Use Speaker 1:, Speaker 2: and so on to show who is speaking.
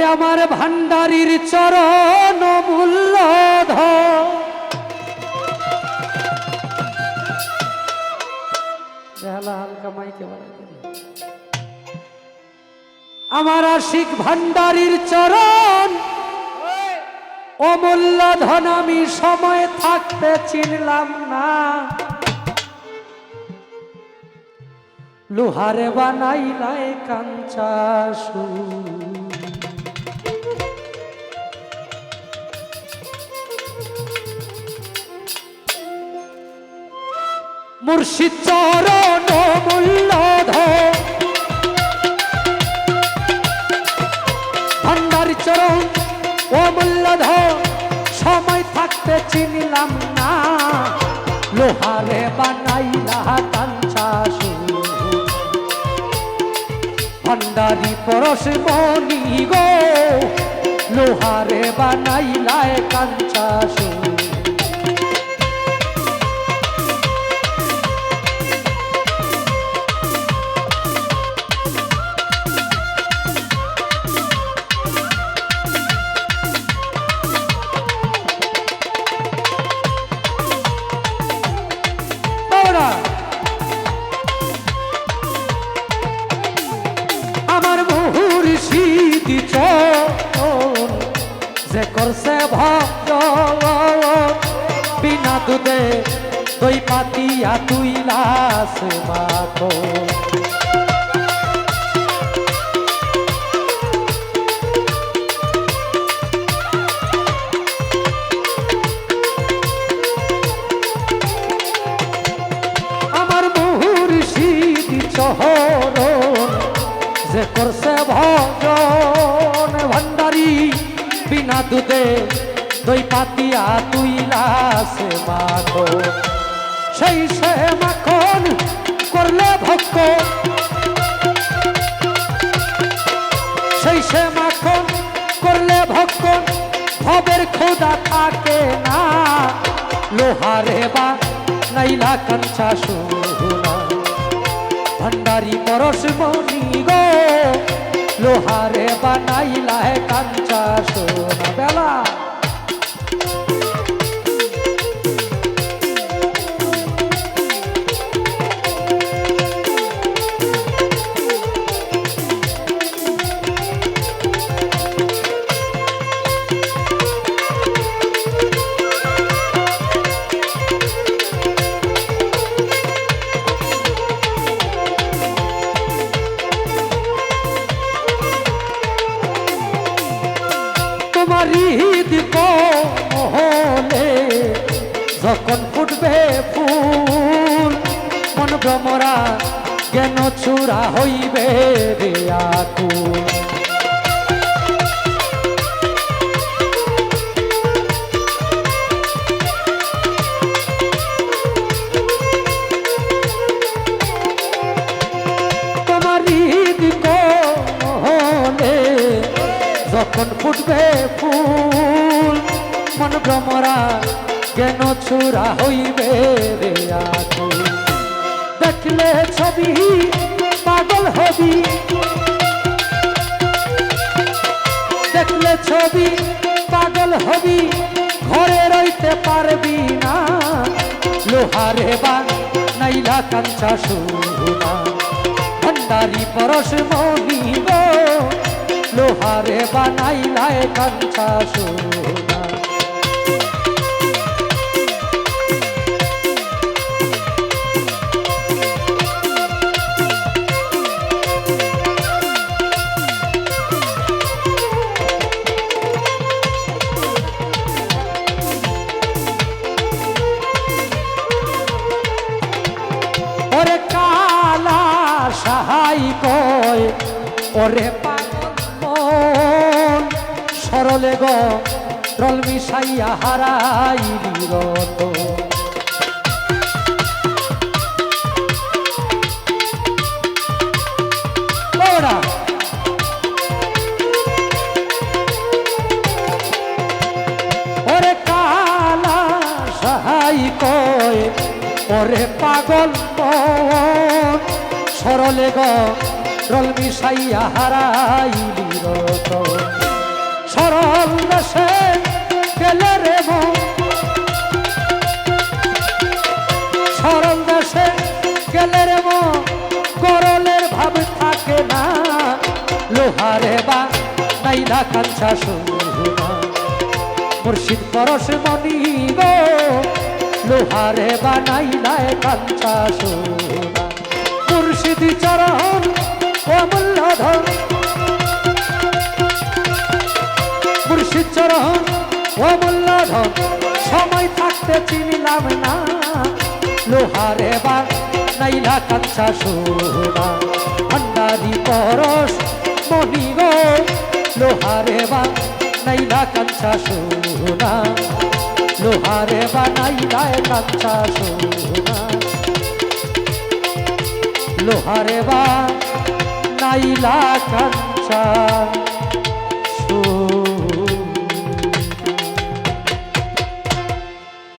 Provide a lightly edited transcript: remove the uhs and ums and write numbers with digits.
Speaker 1: আমার ভান্ডারির চরণ মূল্যধর হালকা মাইকে আমার আশিক ভান্ডারির চরণ অমূল্য ধন আমি সময় থাকতে চিনলাম না লোহারে বানাইলাই কাঞ্চা মুর্শিদ চরণ মূল্যধর ভান্ডার চরণ অমূল্যধর সময় থাকতে চিনলাম না লোহারে বানাইলা কাঞ্চা ভান্ডারি পরশ মনি গো লোহারে বানাইলা কাঞ্চা আমার মুর্শিদ চরণ যে করছে ভজন বিনা দুধে দই পাতিয়া তুইলাস মাখো আমার মুর্শিদ চরণ যে করছে ভজন ভান্ডারি বিনা দুধে দই পাতিয়া তুইলাস মাখো সেই সে মাখন করলে ভক্ত সেই সে মাখন করলে ভক্ত ভবের খোদা থাকে না লোহারে বা নাইলা কাঞ্চা সোনা ভান্ডারি পরশ মনি গো লোহারে বানাইলা কাঞ্চা সোনা বেলা হৃদ কমলে যখন ফুটবে ফুল মন ভ্রমরা জ্ঞান চূড়া হইবে রে আকুল তোমার হৃদ কমলে যখন ফুটবে ফুল মন ভ্রমরা জ্ঞান চূড়া হইবে রে আকুল দেখলে ছবি পাগল হবি দেখলে ছবি পাগল হবি ঘরে রইতে পারবি না লোহারে বা নাইলা কাঞ্চা সোনা ভান্ডারি পরশ মনি গো লোহারে বানাইলা কাঞ্চা সোনা ওরে কালা সাহাই কয় ওরে সরলে গো রল মিশাইয়া হারাইলি রত ওরে কালা সাহাই কয় ওরে পাগল সরলে গো রল মিশাইয়া হারাইলি রত সরল দেশে গেলে রে মন সরল দেশে গেলে রে মন গরলের ভাব থাকে না লোহারে বা নাইলা কাঞ্চা সোনা মুর্শিদ পরশ মনি গো লোহারে বা নাইলা কাঞ্চা সোনা মুর্শিদ চরণ অমূল্য ধন মুর্শিদ চরণ অমূল্য ধন সময় থাকতে চিনলাম না লোহারে বা নাইলা কাঞ্চা সোনা ভান্ডারি পরশ মনি গো লোহারে বা নাইলা কাঞ্চা সোনা লোহারে বা নাইলা কাঞ্চা সোনা লোহারে বা নাইলা কাঞ্চা